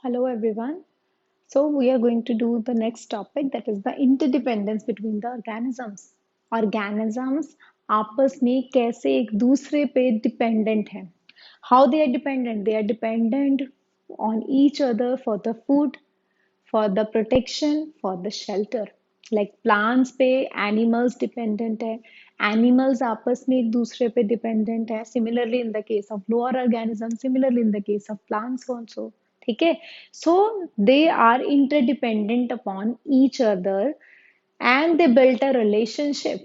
Hello everyone. So we are going to do the next topic, that is the interdependence between the organisms. Organisms आपस में कैसे एक दूसरे पे dependent हैं. How they are dependent? They are dependent on each other for the food, for the protection, for the shelter. Like plants पे animals dependent है, animals आपस में एक दूसरे पे dependent है. Similarly in the case of lower organisms, similarly in the case of plants also. ठीक है, so they are interdependent upon each other and they built a relationship.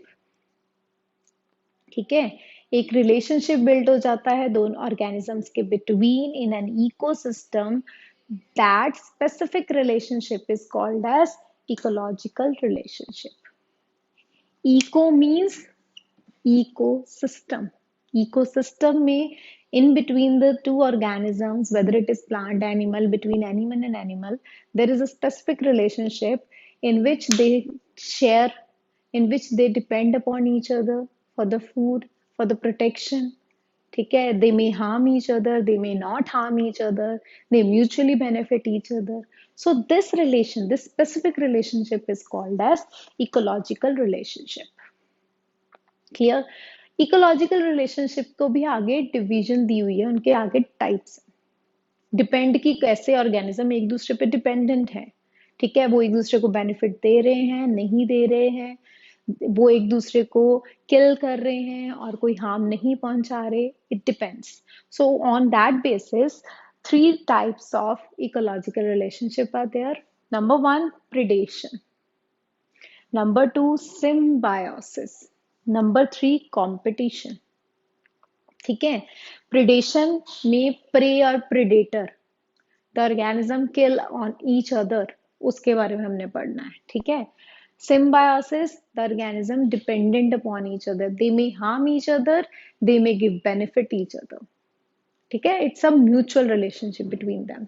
ठीक है, एक रिलेशनशिप बिल्ड हो जाता है दोनों ऑर्गेनिजम्स के between in an ecosystem. That specific relationship is called as ecological relationship. Eco means ecosystem. Ecosystem में in between the two organisms, whether it is plant, animal, between animal and animal, there is a specific relationship in which they share, in which they depend upon each other for the food, for the protection. ठीक है, they may harm each other, they may not harm each other, they mutually benefit each other. So this relation, this specific relationship is called as ecological relationship. Clear. Ecological relationship को भी आगे division दी हुई है, उनके आगे types. Depend की कैसे organism एक दूसरे पे डिपेंडेंट है. ठीक है, वो एक दूसरे को बेनिफिट दे रहे हैं, नहीं दे रहे हैं, वो एक दूसरे को किल कर रहे हैं और कोई हार्म नहीं पहुंचा रहे. It depends. So on that basis three types of ecological relationship are there. Number one, predation. Number two, symbiosis. Number three, competition. ठीक है, प्रिडेशन में प्रे और predator, the organism kill on each other, उसके बारे में हमने पढ़ना है. ठीक है. Symbiosis, the organism dependent upon each other, they may harm each other, they may give benefit each other. ठीक है, it's a mutual relationship between them.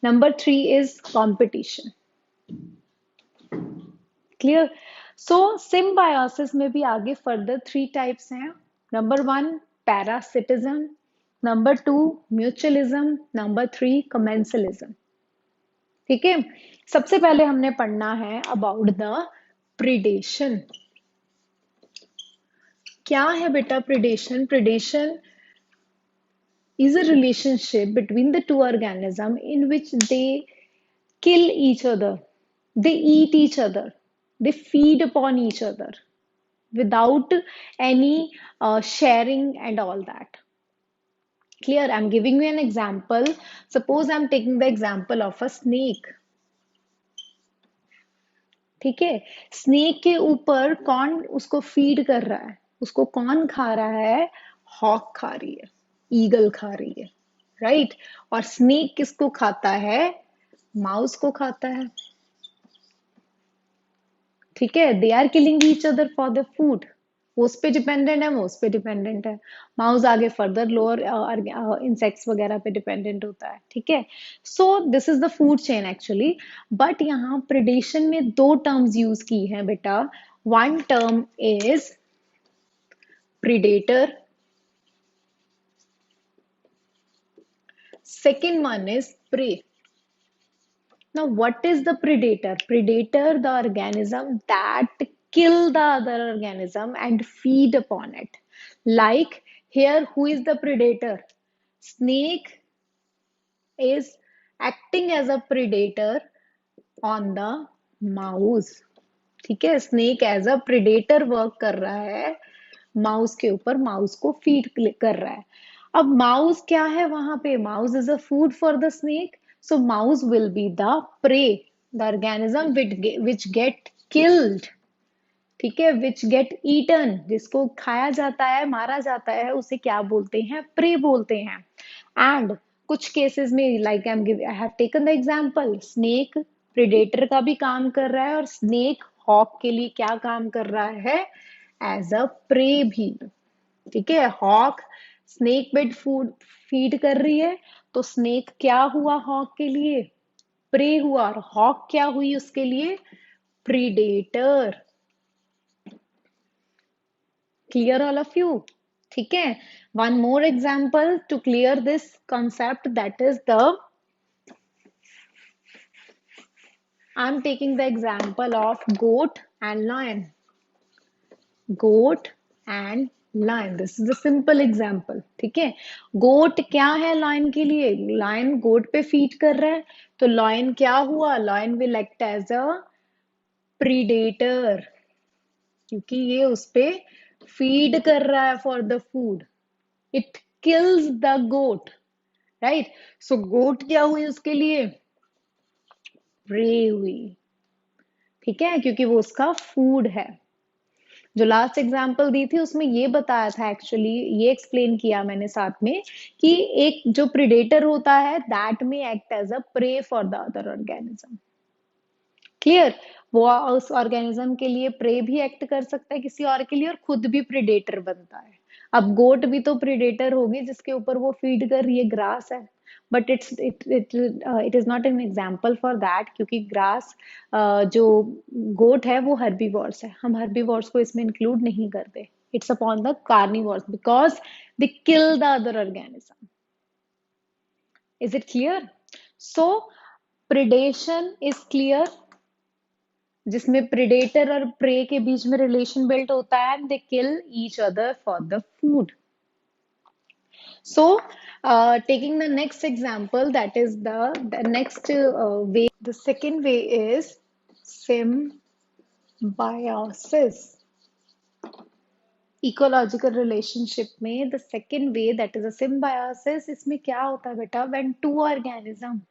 Number three is competition. Clear. So symbiosis में भी आगे further three types हैं. Number one, parasitism. Number two, mutualism. Number three, commensalism. ठीक है, सबसे पहले हमने पढ़ना है अबाउट द प्रिडेशन. क्या है बेटा predation? Predation is a relationship between the two organisms in which they kill each other, they eat each other, they feed upon each other without any sharing and all that. Clear? I'm giving you an example. Suppose I'm taking the example of a snake. ठीक है, snake के ऊपर कौन उसको feed कर रहा है, उसको कौन खा रहा है? हॉक खा रही है, ईगल खा रही है, राइट. और स्नेक किसको खाता है? माउस को खाता है. ठीक है, they are killing each other for the food. वो उस पे डिपेंडेंट है, वो उस पे डिपेंडेंट है. माउस आगे फर्दर लोअर इंसेक्ट्स वगैरह पे डिपेंडेंट होता है. ठीक है, so this is the food chain actually. But यहाँ प्रिडेशन में दो टर्म्स यूज की हैं बेटा. One term is predator, second one is prey. Now what is the predator? Predator, the organism that kill the other organism and feed upon it. Like here, who is the predator? Snake is acting as a predator on the mouse. ठीक है, snake as a predator work कर रहा है mouse के ऊपर, mouse को feed कर रहा है. अब माउस क्या है वहां पे? Mouse is a food for the snake. So mouse will be the prey, the organism which get killed. ठीक है, विच गेट ईटन, जिसको खाया जाता है, मारा जाता है, उसे क्या बोलते हैं? प्रे बोलते हैं. एंड कुछ केसेस में, like I have taken the example, snake predator का भी काम कर रहा है और स्नेक हॉक के लिए क्या काम कर रहा है? एज अ प्रे भी. ठीक है, hawk snake bird food feed कर रही है, तो स्नेक क्या हुआ हॉक के लिए? प्रे हुआ. और हॉक क्या हुई उसके लिए? Predator. Clear all of you? ठीक है, one more example to clear this concept, that is the I am taking the example of goat and lion. Goat and lion, this is the simple example. ठीक है, गोट क्या है lion के लिए? Lion गोट पे feed कर रहा है, तो लायन क्या हुआ? Lion will act as a predator, क्योंकि ये उस पे फीड कर रहा है for the food. It kills the goat, right? So goat क्या हुई उसके लिए? प्रे हुई. ठीक है, क्योंकि वो उसका फूड है. जो लास्ट एग्जांपल दी थी उसमें ये बताया था, एक्चुअली ये एक्सप्लेन किया मैंने साथ में, कि एक जो प्रिडेटर होता है दैट में act as a prey for the other organism. Clear? वो उस ऑर्गेनिज्म के लिए प्रे भी एक्ट कर सकता है किसी और के लिए, और खुद भी प्रिडेटर बनता है. अब गोट भी तो प्रिडेटर होगी जिसके ऊपर वो फीड कर रही है, ग्रास है. But it is not an example for that, क्योंकि ग्रास जो गोट है वो हर्बीवोर्स है, हम हर्बीवोर्स को इसमें इंक्लूड नहीं करते. It's upon the carnivores because they kill the other organism. Is it clear? So predation is clear, जिसमें प्रेडेटर और प्रे के बीच में रिलेशन बिल्ट होता है, and they kill each other for the food. So, taking the next example, that is the next way. The second way is symbiosis. Ecological relationship में the second way, that is a symbiosis. इसमें क्या होता है बेटा? When two organisms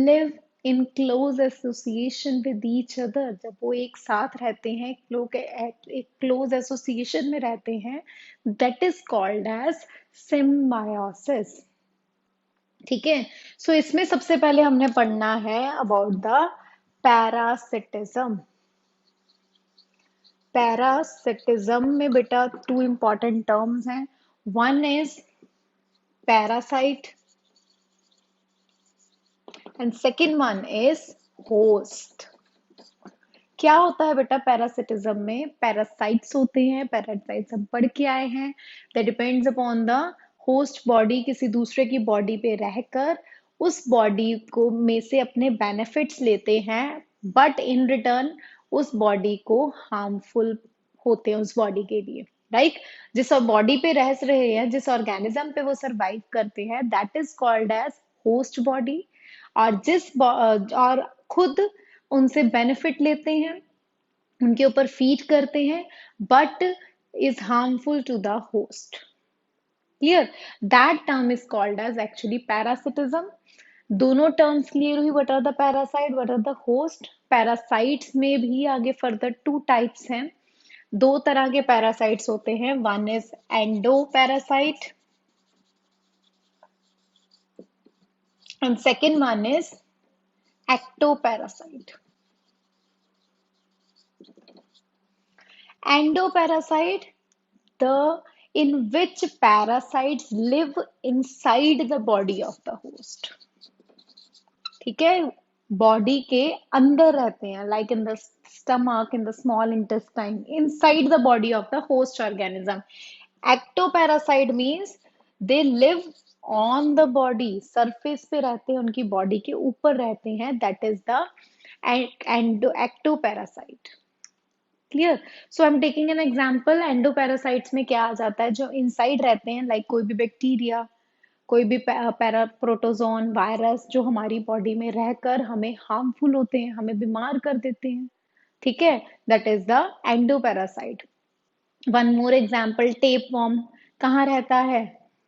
live in close association with each other, जब वो एक साथ रहते हैं, एक close association में रहते हैं, that is called as symbiosis. ठीक है, सो इसमें सबसे पहले हमने पढ़ना है अबाउट द पैरासिटिज्म. पैरासिटिज्म में बेटा टू इंपॉर्टेंट टर्म्स हैं. One is parasite and second one is host. क्या होता है बेटा पैरासिटिज्म में? पैरासाइट्स होते हैं, पैरासाइट्स हम पढ़ के आए हैं, that depends upon the host body, किसी दूसरे की बॉडी पे रहकर उस बॉडी को में से अपने बेनिफिट्स लेते हैं, बट इन रिटर्न उस बॉडी को हार्मफुल होते हैं उस बॉडी के लिए. राइट? जिस बॉडी पे रह रहे हैं, जिस ऑर्गेनिज्म पे वो सरवाइव करते हैं, that is called as host body. और और खुद उनसे बेनिफिट लेते हैं, उनके ऊपर फीड करते हैं, but is harmful to the host. Clear? That term is called as actually parasitism. दोनों टर्म्स क्लियर हुई. What are the parasite, what are the host? Parasites में भी आगे फर्दर टू टाइप्स हैं. दो तरह के पैरासाइट्स होते हैं. One is endo parasite and second one is ectoparasite. Endoparasite, the in which parasites live inside the body of the host. ठीक है, बॉडी के अंदर रहते हैं, like in the stomach, in the small intestine, inside the body of the host organism. Ectoparasite means they live on the body, surface पे रहते हैं, उनकी बॉडी के ऊपर रहते हैं, that is the ectoparasite. Clear? So I am taking an example. Endoparasites में क्या आ जाता है? जो इनसाइड रहते हैं, लाइक कोई भी बैक्टीरिया, कोई भी पैरा प्रोटोजोन, वायरस, जो हमारी बॉडी में रहकर हमें हार्मफुल होते हैं, हमें बीमार कर देते हैं. ठीक है, that is the endoparasite. One more example, tape warm कहाँ रहता है?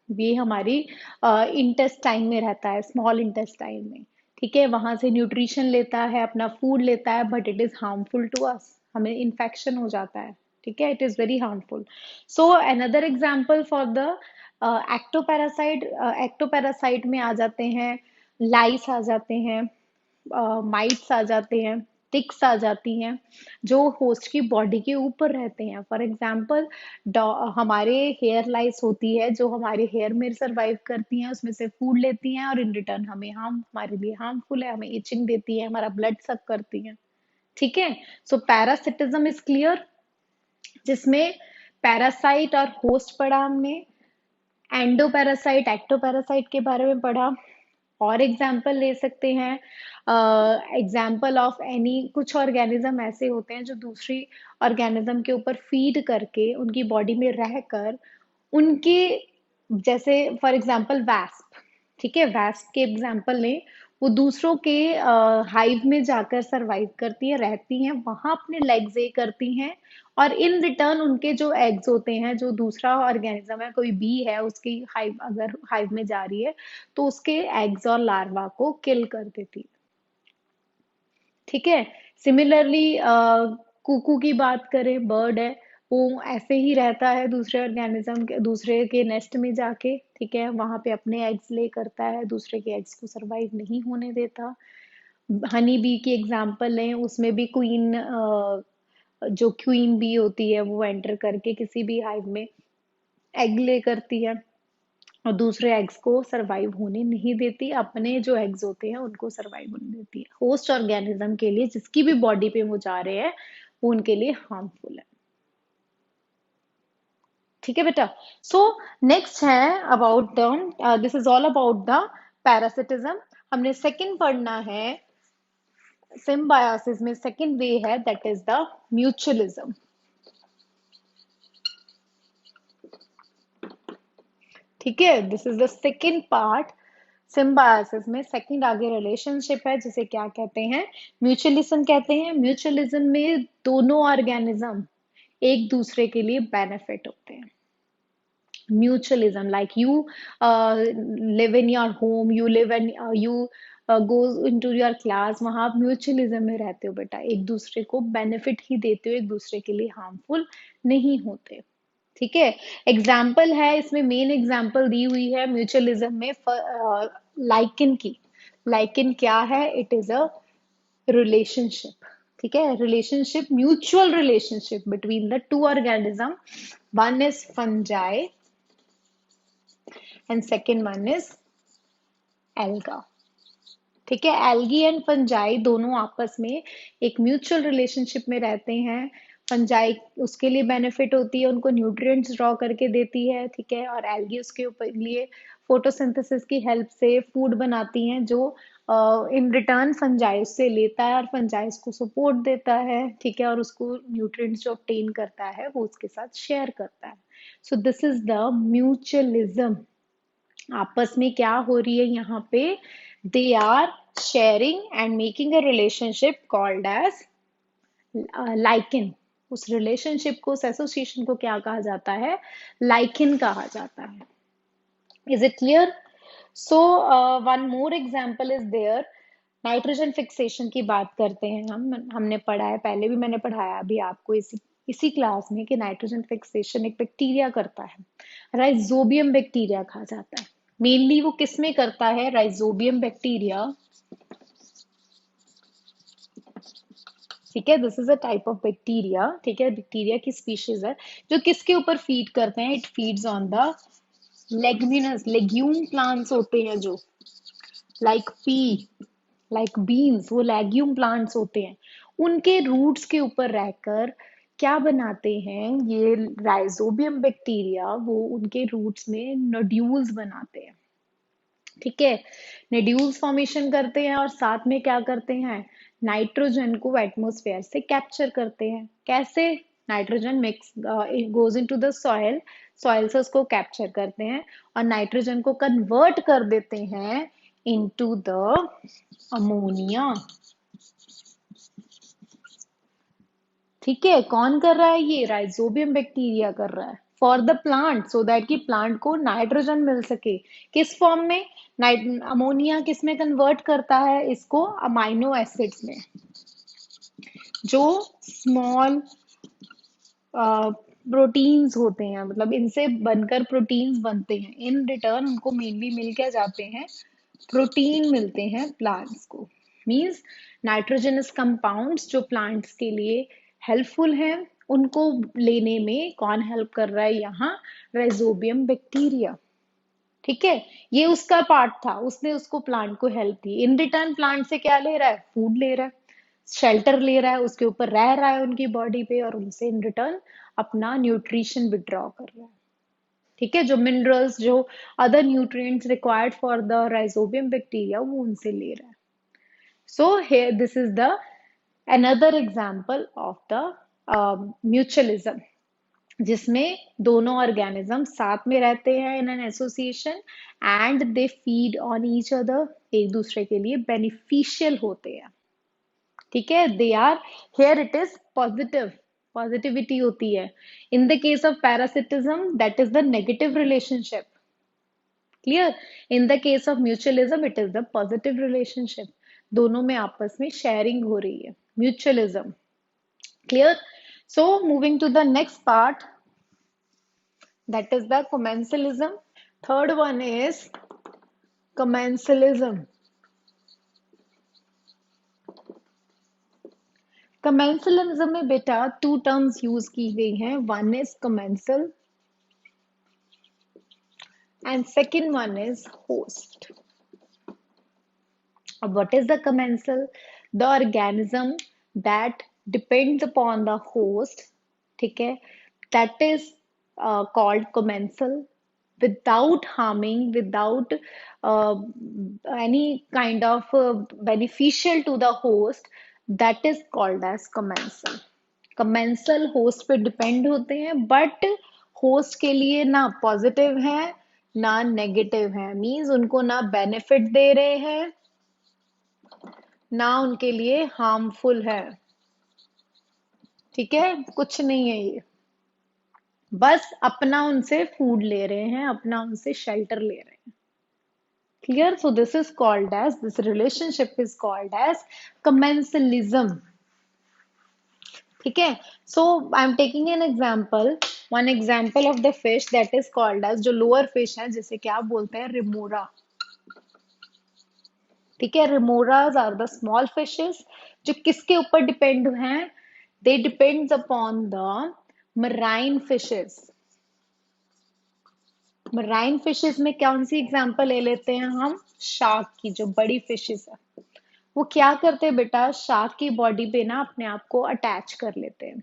ये हमारी इंटेस्टाइन में रहता है, स्मॉल इंटेस्टाइन में. ठीक है, वहां से न्यूट्रिशन लेता है, अपना फूड लेता है, but it is harmful to us, हमें इन्फेक्शन हो जाता है. ठीक है, it is very harmful. So another example for the ectoparasite, ectoparasite में आ जाते हैं लाइस, आ जाते हैं माइट्स, आ जाते हैं टिक्स, आ जाती हैं, जो होस्ट की बॉडी के ऊपर रहते हैं. फॉर एग्जाम्पल, हमारे हेयर लाइस होती है जो हमारे हेयर में सरवाइव करती हैं, उसमें से फूड लेती हैं, और इन रिटर्न हमारे लिए हार्मफुल है, हमें इचिंग देती है, हमारा ब्लड सक करती है. ठीक है, सो पैरासिटिज्म इज क्लियर, जिसमें पैरासाइट और होस्ट पढ़ा हमने. एंडोपैरासाइट, एक्टोपैरासाइट के बारे में पढ़ा. और एग्जाम्पल ले सकते हैं, एग्जाम्पल ऑफ एनी, कुछ ऑर्गेनिज्म ऐसे होते हैं जो दूसरी ऑर्गेनिज्म के ऊपर फीड करके उनकी बॉडी में रहकर उनके, जैसे फॉर एग्जाम्पल वैस्प, ठीक है, वैस्प के एग्जाम्पल लें, वो दूसरों के हाइव में जाकर सरवाइव करती है, रहती हैं वहां, अपने लेग्स ये करती हैं, और इन रिटर्न उनके जो एग्स होते हैं, जो दूसरा ऑर्गेनिज्म है, कोई बी है, उसकी हाइव, अगर हाइव में जा रही है तो उसके एग्स और लार्वा को किल कर देती है, ठीक है। सिमिलरली कुकू की बात करें, बर्ड है, वो ऐसे ही रहता है दूसरे ऑर्गेनिज्म के, दूसरे के नेस्ट में जाके, ठीक है, वहां पे अपने एग्स ले करता है, दूसरे के एग्स को सरवाइव नहीं होने देता। हनी बी की एग्जांपल लें, उसमें भी क्वीन, जो क्वीन बी होती है वो एंटर करके किसी भी हाइव में एग ले करती है और दूसरे एग्स को सरवाइव होने नहीं देती, अपने जो एग्स होते हैं उनको सरवाइव होने देती है। होस्ट ऑर्गेनिज्म के लिए, जिसकी भी बॉडी पे वो जा रहे हैं, वो उनके लिए हार्मफुल है, ठीक है बेटा। सो नेक्स्ट है about the, this is all about the parasitism. हमने सेकंड पढ़ना है, सिम्बायोसिस में सेकंड वे है, दैट इज द म्यूचुअलिज्म, ठीक है। This is the second part. Symbiosis में सेकंड आगे रिलेशनशिप है, जिसे क्या कहते हैं, म्यूचुअलिज्म कहते हैं। म्यूचुअलिज्म में दोनों ऑर्गेनिज्म एक दूसरे के लिए बेनिफिट होते हैं। Mutualism, like you live in your home, you live and you go into your class, वहां आप म्यूचुअलिज्म में रहते हो बेटा, एक दूसरे को बेनिफिट ही देते हो, एक दूसरे के लिए हार्मफुल नहीं होते, ठीक है। एग्जाम्पल है इसमें, मेन एग्जाम्पल दी हुई है म्यूचुअलिज्म में लाइकिन की। लाइकिन क्या है, इट इज अ रिलेशनशिप, ठीक है, relationship, mutual relationship between the two organism, one is fungi and second one is alga, ठीक है। एल्गी एंड फंजाई दोनों आपस में एक म्यूचुअल रिलेशनशिप में रहते हैं। फंजाई उसके लिए बेनिफिट होती है, उनको न्यूट्रिएंट्स ड्रॉ करके देती है, ठीक है, और एल्गी उसके ऊपर लिए फोटोसिंथेसिस की हेल्प से फूड बनाती हैं, जो इन रिटर्न फंजाई उससे लेता है, और फंजाई उसको सपोर्ट देता है, ठीक है, और उसको न्यूट्रिएंट्स जो ऑब्टेन करता है वो उसके साथ शेयर करता है। So this is the mutualism. आपस में क्या हो रही है यहाँ पे, they are sharing and making a relationship called as lichen. उस रिलेशनशिप को, उस एसोसिएशन को क्या कहा जाता है, लाइकिन कहा जाता है। Is it clear? So one more example is there, nitrogen fixation की बात करते हैं हम, हमने पढ़ा है, पहले भी मैंने पढ़ाया अभी आपको इसी क्लास में, कि नाइट्रोजन फिक्सेशन एक बैक्टीरिया करता है, राइजोबियम बैक्टीरिया कहा जाता है। मेनली वो किस में करता है, राइजोबियम बैक्टीरिया, ठीक है। This is a type of bacteria, ठीक है, बैक्टीरिया की स्पीशीज है, जो किसके ऊपर फीड करते हैं, it feeds on the leguminous, legume plants होते हैं जो, लाइक पी, लाइक बीन्स, वो लेग्यूम प्लांट्स होते हैं, उनके रूट्स के ऊपर रहकर क्या बनाते हैं, ये राइजोबियम बैक्टीरिया, वो उनके रूट्स में नोड्यूल्स बनाते हैं, ठीक है। नेड्यूल्स फॉर्मेशन करते हैं और साथ में क्या करते हैं, नाइट्रोजन को एटमॉस्फेयर से कैप्चर करते हैं। कैसे, nitrogen mix goes into the soil, soil से उसको कैप्चर करते हैं और नाइट्रोजन को कन्वर्ट कर देते हैं इनटू द अमोनिया, ठीक है। कौन कर रहा है, ये राइजोबियम बैक्टीरिया कर रहा है, for the plant, so that कि प्लांट को नाइट्रोजन मिल सके, किस फॉर्म में, अमोनिया किस में कन्वर्ट करता है इसको, अमाइनो एसिड्स में, जो स्मॉल प्रोटीन्स होते हैं, मतलब इनसे बनकर प्रोटीन्स बनते हैं, इन रिटर्न उनको मेनली मिल क्या जाते हैं, प्रोटीन मिलते हैं प्लांट्स को। मींस नाइट्रोजनस कंपाउंड्स जो प्लांट्स के लिए हेल्पफुल हैं, उनको लेने में कौन हेल्प कर रहा है यहाँ, राइजोबियम बैक्टीरिया, ठीक है। ये उसका पार्ट था, उसने उसको प्लांट को help the, in return plant से क्या ले रहा है, फूड ले रहा है, शेल्टर ले रहा है, उसके ऊपर रह रहा है उनकी बॉडी पे, और उनसे इन रिटर्न अपना न्यूट्रिशन विड्रॉ कर रहा है, ठीक है, जो मिनरल्स, जो other nutrients required for the rhizobium bacteria वो उनसे ले रहा है. So here this is the another example of the mutualism, जिसमें दोनों ऑर्गेनिज्म साथ में रहते हैं in an association and they feed on each other, एक दूसरे के लिए बेनिफिशियल होते हैं. ठीक है, they are, here it is positive, positivity होती है. In the case of parasitism that is the negative relationship. Clear? In the case of mutualism it is the positive relationship. दोनों में आपस में शेयरिंग हो रही है, mutualism. Clear? So moving to the next part, that is the commensalism. Third one is commensalism. Commensalism में बेटा two terms use की गई हैं. One is commensal and second one is host. What is the commensal? The organism that depends upon the host, ठीक है, that is called commensal, without harming, without uh, any kind of beneficial to the host, that is called as commensal. commensal host पे depend होते हैं, but host के लिए ना positive है ना negative है, means उनको ना benefit दे रहे हैं ना उनके लिए हार्मफुल है. ठीक है, कुछ नहीं है ये, बस अपना उनसे फूड ले रहे हैं, अपना उनसे शेल्टर ले रहे हैं. Clear? So this is called as, this relationship is called as commensalism. ठीक है, so I am taking an example, one example of the fish that is called as, जो लोअर फिश है जिसे क्या बोलते हैं, रिमोरा. ठीक है, remoras are the small fishes जो किसके ऊपर डिपेंड हैं, they depends upon the marine fishes. Marine fishes में कौन सी एग्जांपल ले लेते हैं हम, शार्क की, जो बड़ी फिशेस है वो क्या करते हैं बेटा, शार्क की बॉडी पे ना अपने आप को अटैच कर लेते हैं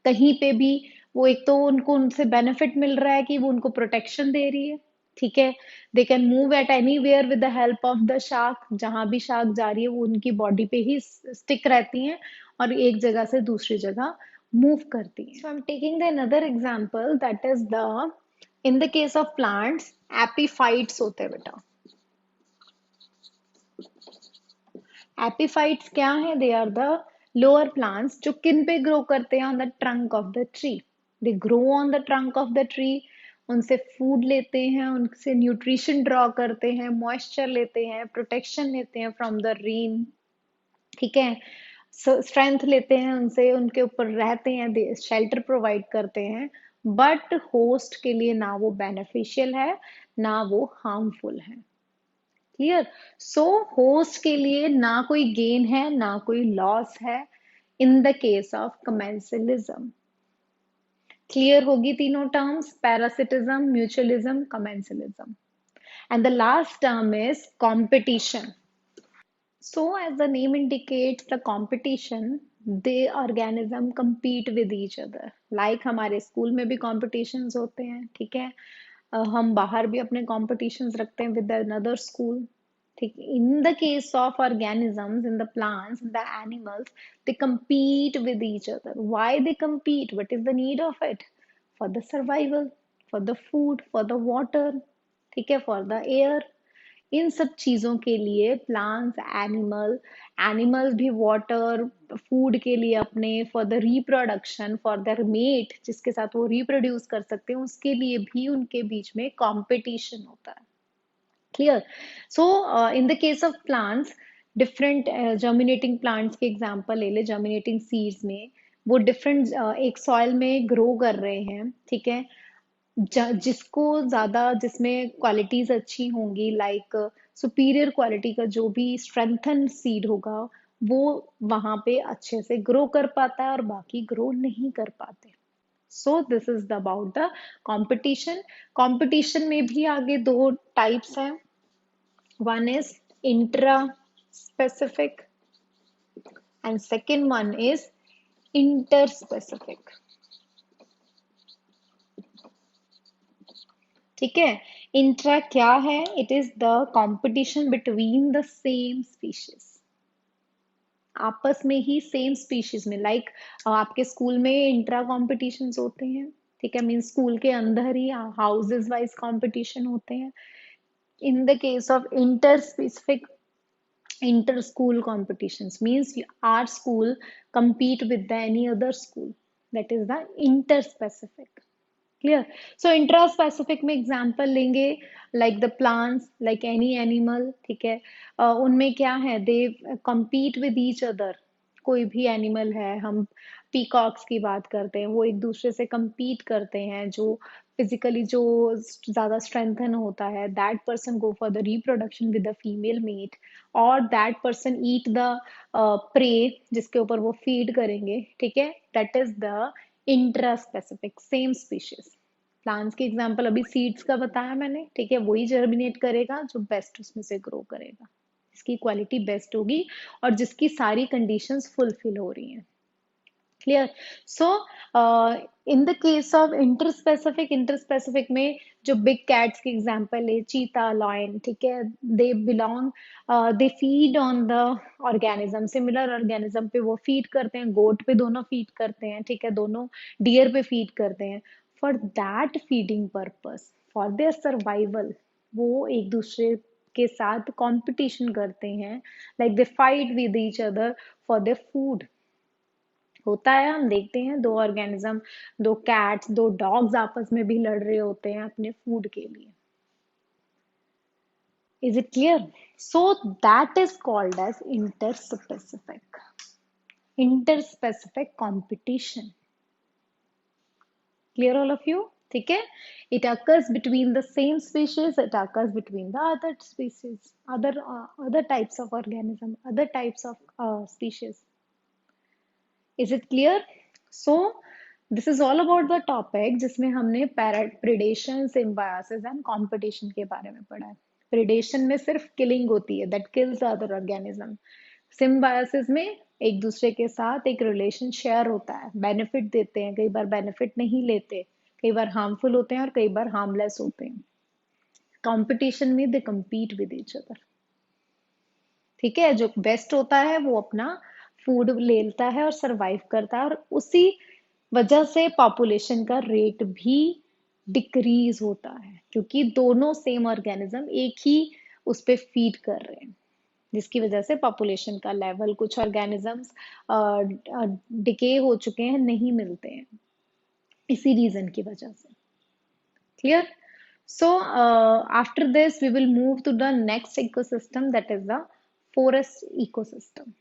कहीं पे भी. वो एक तो उनको उनसे बेनिफिट मिल रहा है कि वो उनको प्रोटेक्शन दे रही है. ठीक है, they can move at anywhere with the help of the shark. जहां भी शार्क जा रही है वो उनकी बॉडी पे ही स्टिक रहती हैं और एक जगह से दूसरी जगह मूव करती हैं. So I am taking the another example that is the, in the case of plants epiphytes होते हैं बेटा. एपीफाइट्स क्या है, they are the lower plants जो किन पे ग्रो करते हैं, on the trunk of the tree. They grow on the trunk of the tree, उनसे फूड लेते हैं, उनसे न्यूट्रिशन ड्रॉ करते हैं, मॉइस्चर लेते हैं, प्रोटेक्शन लेते हैं फ्रॉम द रेन. ठीक है, स्ट्रेंथ लेते हैं उनसे, उनके ऊपर रहते हैं, शेल्टर प्रोवाइड करते हैं, बट होस्ट के लिए ना वो बेनिफिशियल है ना वो हार्मफुल है. क्लियर? सो होस्ट के लिए ना कोई गेन है ना कोई लॉस है in the case of commensalism. Clear होगी तीनों terms, parasitism, mutualism, commensalism. And the last term is competition. So as the name indicates, the competition, the organism compete with each other. Like हमारे school में भी competitions होते हैं. ठीक है, हम बाहर भी अपने competitions रखते हैं with another school. ठीक, in the case of organisms, in the plants, in the animals, they compete with each other. Why they compete? What is the need of it? For the survival, for the food, for the water, ठीक है, for the air. इन सब चीजों के लिए plants, animals भी water, food के लिए अपने, for the reproduction, for their mate जिसके साथ वो रिप्रोड्यूस कर सकते हैं, उसके लिए भी उनके बीच में कंपटीशन होता है. Clear? So in the case of plants, different germinating plants के एग्जांपल ले ले. जर्मिनेटिंग सीड्स में वो डिफरेंट एक सॉइल में ग्रो कर रहे हैं. ठीक है, जिसको ज्यादा, जिसमें क्वालिटीज अच्छी होंगी, लाइक सुपीरियर क्वालिटी का जो भी स्ट्रेंथन सीड होगा वो वहां पे अच्छे से ग्रो कर पाता है और बाकी ग्रो नहीं कर पाते. सो this is about the competition. Competition में भी आगे दो टाइप्स हैं. One is intra specific and second one is inter specific. ठीक है। इंट्रा क्या है? It is the competition between the same species, आपस में ही सेम स्पीशीज में, लाइक आपके स्कूल में इंट्रा कॉम्पिटिशन्स होते हैं, ठीक है, मीन स्कूल के अंदर ही हाउसेज वाइज कंपटीशन होते हैं। इन the case of inter specific, inter school competitions means our school compete with the any other school, that is the inter specific, clear? So intra specific में example लेंगे, like the plants, like any animal, ठीक है, उनमें क्या है, they compete with each other। कोई भी animal है, हम पीकॉक्स की बात करते हैं, वो एक दूसरे से compete करते हैं, जो फिजिकली जो ज्यादा स्ट्रेंथन होता है, that person go for the reproduction with the female mate, और that person eat the prey जिसके ऊपर वो फीड करेंगे, ठीक है, that is the intra specific same species. Plants की एग्जांपल अभी सीड्स का बताया मैंने, ठीक है, वही जर्मिनेट करेगा जो बेस्ट उसमें से ग्रो करेगा, जिसकी क्वालिटी बेस्ट होगी और जिसकी सारी कंडीशंस फुलफिल हो रही हैं, clear? So in the case of interspecific, interspecific में जो बिग कैट्स की एग्जांपल है, चीता, लॉयन, ठीक है, they belong, they feed on the organism, similar organism पे वो फीड करते हैं, गोट पे दोनों फीड करते हैं, ठीक है, दोनों डियर पे फीड करते हैं, for that feeding purpose, for their survival, वो एक दूसरे के साथ कंपटीशन करते हैं, like they fight with each other for their food. होता है, हम देखते हैं दो ऑर्गेनिज्म, दो कैट्स, दो डॉग्स आपस में भी लड़ रहे होते हैं अपने फूड के लिए। Is it clear? So that is called as interspecific, interspecific competition. Clear all of you? ठीक है, it occurs between the same species, it occurs between the other species, other types of organism, other types of species. Is it clear? So this is all about the topic जिसमें हमने predation, symbiosis and competition के बारे में पढ़ा है। Predation में सिर्फ killing होती है, that kills other organism. Symbiosis में एक दूसरे के साथ एक रिलेशन शेयर होता है, बेनिफिट देते हैं, कई बार बेनिफिट नहीं लेते, कई बार हार्मफुल होते हैं और कई बार हार्मलेस होते हैं। कंपटीशन में दे compete with each other, ठीक है, जो बेस्ट होता है वो अपना फूड लेता है और सरवाइव करता है, और उसी वजह से पॉपुलेशन का रेट भी डिक्रीज होता है, क्योंकि दोनों सेम ऑर्गेनिज्म एक ही उस पे फीड कर रहे हैं, जिसकी वजह से पॉपुलेशन का लेवल, कुछ ऑर्गेनिजम्स डिके हो चुके हैं, नहीं मिलते हैं, इसी रीजन की वजह से। Clear? So after this we will move to the next ecosystem, that is the forest ecosystem.